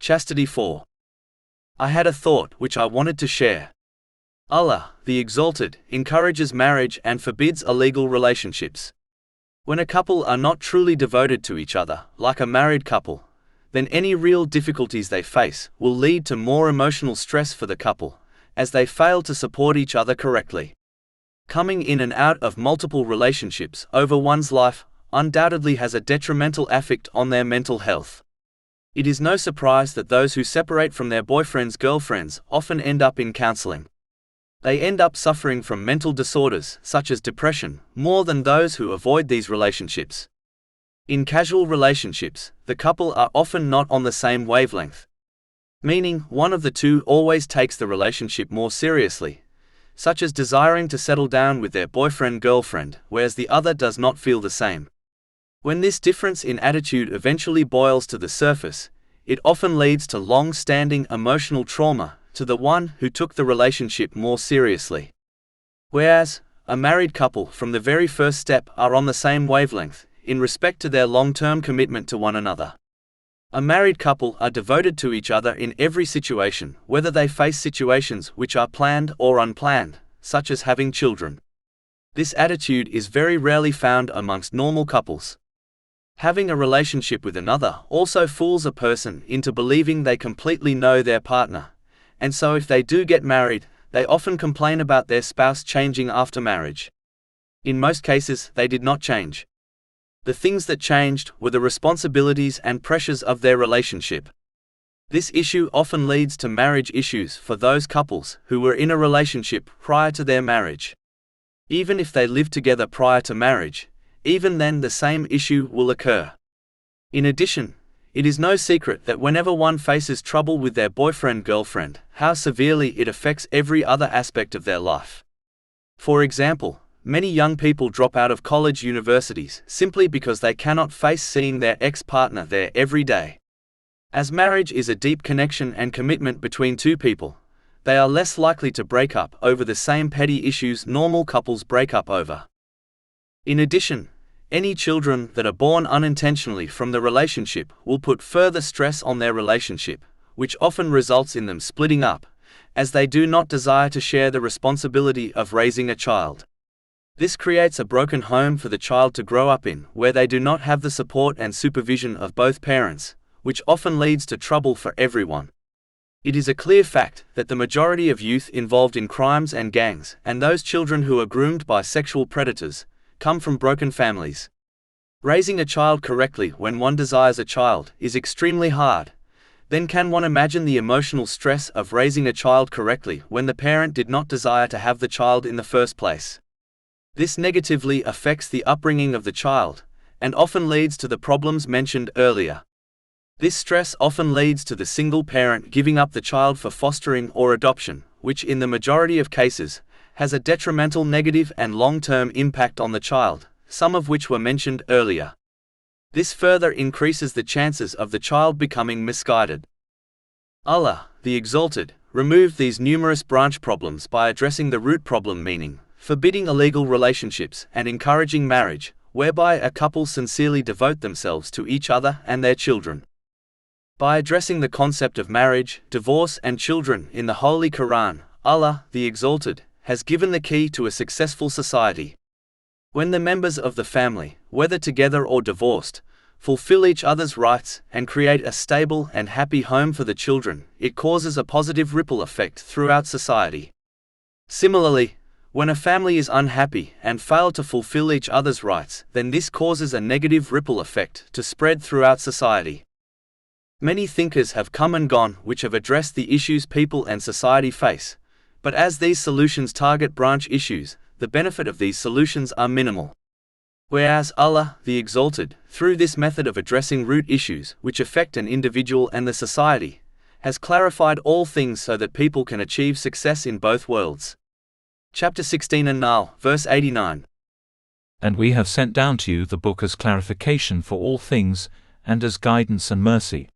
Chastity 4. I had a thought which I wanted to share. Allah, the Exalted, encourages marriage and forbids illegal relationships. When a couple are not truly devoted to each other, like a married couple, then any real difficulties they face will lead to more emotional stress for the couple, as they fail to support each other correctly. Coming in and out of multiple relationships over one's life undoubtedly has a detrimental effect on their mental health. It is no surprise that those who separate from their boyfriends, girlfriends often end up in counseling. They end up suffering from mental disorders such as depression more than those who avoid these relationships. In casual relationships, the couple are often not on the same wavelength, meaning one of the two always takes the relationship more seriously, such as desiring to settle down with their boyfriend-girlfriend, whereas the other does not feel the same. When this difference in attitude eventually boils to the surface, it often leads to long-standing emotional trauma to the one who took the relationship more seriously. Whereas, a married couple from the very first step are on the same wavelength in respect to their long-term commitment to one another. A married couple are devoted to each other in every situation, whether they face situations which are planned or unplanned, such as having children. This attitude is very rarely found amongst normal couples. Having a relationship with another also fools a person into believing they completely know their partner, and so if they do get married, they often complain about their spouse changing after marriage. In most cases, they did not change. The things that changed were the responsibilities and pressures of their relationship. This issue often leads to marriage issues for those couples who were in a relationship prior to their marriage. Even if they lived together prior to marriage, even then the same issue will occur. In addition, it is no secret that whenever one faces trouble with their boyfriend-girlfriend, how severely it affects every other aspect of their life. For example, many young people drop out of college universities simply because they cannot face seeing their ex-partner there every day. As marriage is a deep connection and commitment between two people, they are less likely to break up over the same petty issues normal couples break up over. In addition, any children that are born unintentionally from the relationship will put further stress on their relationship, which often results in them splitting up, as they do not desire to share the responsibility of raising a child. This creates a broken home for the child to grow up in, where they do not have the support and supervision of both parents, which often leads to trouble for everyone. It is a clear fact that the majority of youth involved in crimes and gangs, and those children who are groomed by sexual predators, come from broken families. Raising a child correctly when one desires a child is extremely hard. Then can one imagine the emotional stress of raising a child correctly when the parent did not desire to have the child in the first place? This negatively affects the upbringing of the child, and often leads to the problems mentioned earlier. This stress often leads to the single parent giving up the child for fostering or adoption, which in the majority of cases, has a detrimental negative and long-term impact on the child, some of which were mentioned earlier. This further increases the chances of the child becoming misguided. Allah, the Exalted, removed these numerous branch problems by addressing the root problem, meaning forbidding illegal relationships and encouraging marriage, whereby a couple sincerely devote themselves to each other and their children. By addressing the concept of marriage, divorce and children in the Holy Quran, Allah, the Exalted, has given the key to a successful society. When the members of the family, whether together or divorced, fulfill each other's rights and create a stable and happy home for the children, it causes a positive ripple effect throughout society. Similarly, when a family is unhappy and fail to fulfill each other's rights, then this causes a negative ripple effect to spread throughout society. Many thinkers have come and gone which have addressed the issues people and society face, but as these solutions target branch issues, the benefit of these solutions are minimal. Whereas Allah, the Exalted, through this method of addressing root issues which affect an individual and the society, has clarified all things so that people can achieve success in both worlds. Chapter 16 and now, verse 89. And we have sent down to you the book as clarification for all things, and as guidance and mercy.